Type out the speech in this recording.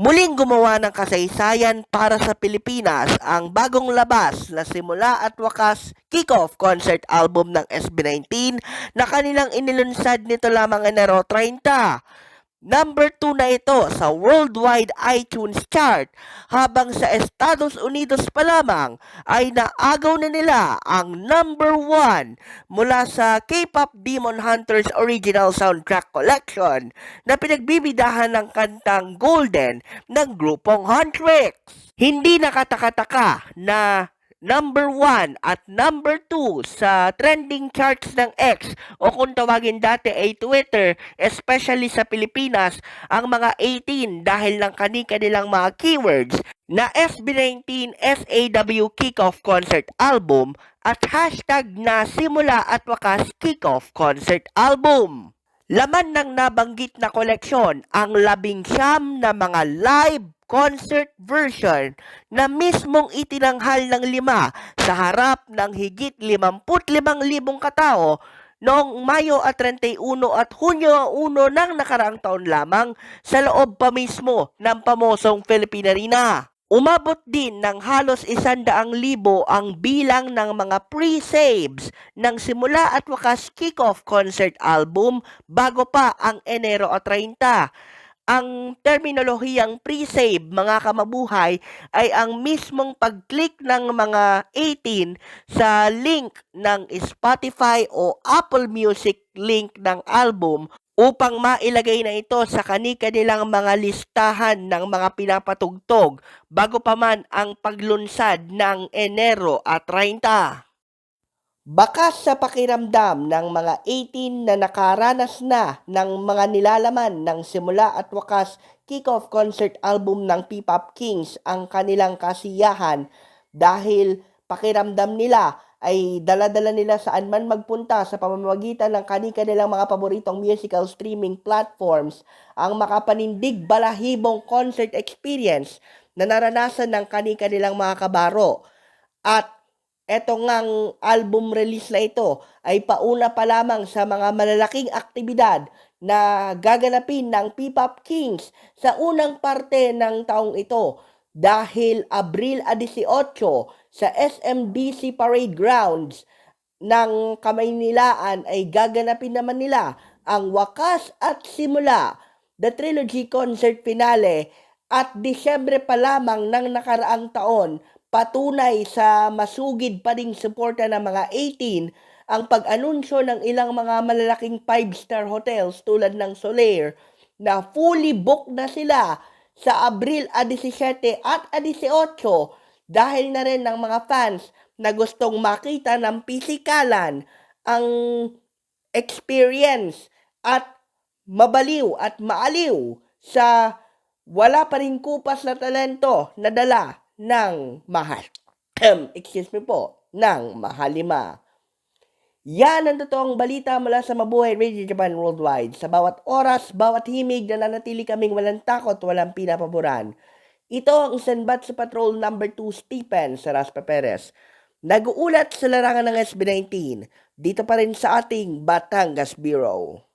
Muling gumawa ng kasaysayan para sa Pilipinas ang bagong labas na Simula at Wakas Kickoff Concert Album ng SB19 na kanilang inilunsad nito lamang Enero 30. Number 2 na ito sa worldwide iTunes chart, habang sa Estados Unidos pa lamang ay naagaw na nila ang number 1 mula sa K-pop Demon Hunters Original Soundtrack Collection na pinagbibidahan ng kantang Golden ng grupong Huntrix. Hindi nakataka-taka na number 1 at number 2 sa trending charts ng X o kung tawagin dati ay Twitter, especially sa Pilipinas, ang mga 18 dahil ng kani-kanilang mga keywords na SB19 SAW Kickoff Concert Album at hashtag na Simula at Wakas Kickoff Concert Album. Laman ng nabanggit na koleksyon ang 19 na mga live concert version na mismong itinanghal ng 5 sa harap ng higit 55,000 katao noong Mayo at 31 at Hunyo 1 ng nakaraang taon lamang sa loob pa mismo ng pamosong Philippine Arena. Umabot din ng halos 100,000 ang bilang ng mga pre-saves ng Simula at Wakas Kickoff Concert Album bago pa ang Enero 30. Ang terminolohiyang pre-save, mga kamabuhay, ay ang mismong pag-click ng mga 18 sa link ng Spotify o Apple Music link ng album upang mailagay na ito sa kani-kanilang mga listahan ng mga pinapatugtog bago pa man ang paglunsad ng Enero at 30. Bakas sa pakiramdam ng mga 18 na nakaranas na ng mga nilalaman ng Simula at Wakas Kickoff Concert Album ng P-Pop Kings ang kanilang kasiyahan dahil pakiramdam nila ay dala-dala nila saan man magpunta sa pamamagitan ng kani-kanilang mga paboritong musical streaming platforms ang makapanindig balahibong concert experience na naranasan ng kani-kanilang mga kabaro. At eto ngang album release na ito ay pauna pa lamang sa mga malalaking aktibidad na gaganapin ng P-Pop Kings sa unang parte ng taong ito dahil Abril 18 sa SMDC Parade Grounds ng Kamaynilaan ay gaganapin naman nila ang Wakas at Simula, The Trilogy Concert Finale, at Disyembre pa lamang ng nakaraang taon patunay sa masugid pa ding suporta ng mga 18 ang pag-anunsyo ng ilang mga malalaking 5-star hotels tulad ng Solaire na fully booked na sila sa Abril 17 at 18 dahil na rin ng mga fans na gustong makita ng pisikalan ang experience at mabaliw at maaliw sa wala pa rin kupas na talento na dala ng mahal. ng Mahalima. Yan ang totoong balita mula sa Mabuhay Radio Japan Worldwide. Sa bawat oras, bawat himig, nananatili kaming walang takot, walang pinapaboran. Ito ang Sanbat sa Patrol number 2 Stephen Saraspe Perez. Nag-uulat sa larangan ng SB19. Dito pa rin sa ating Batangas Bureau.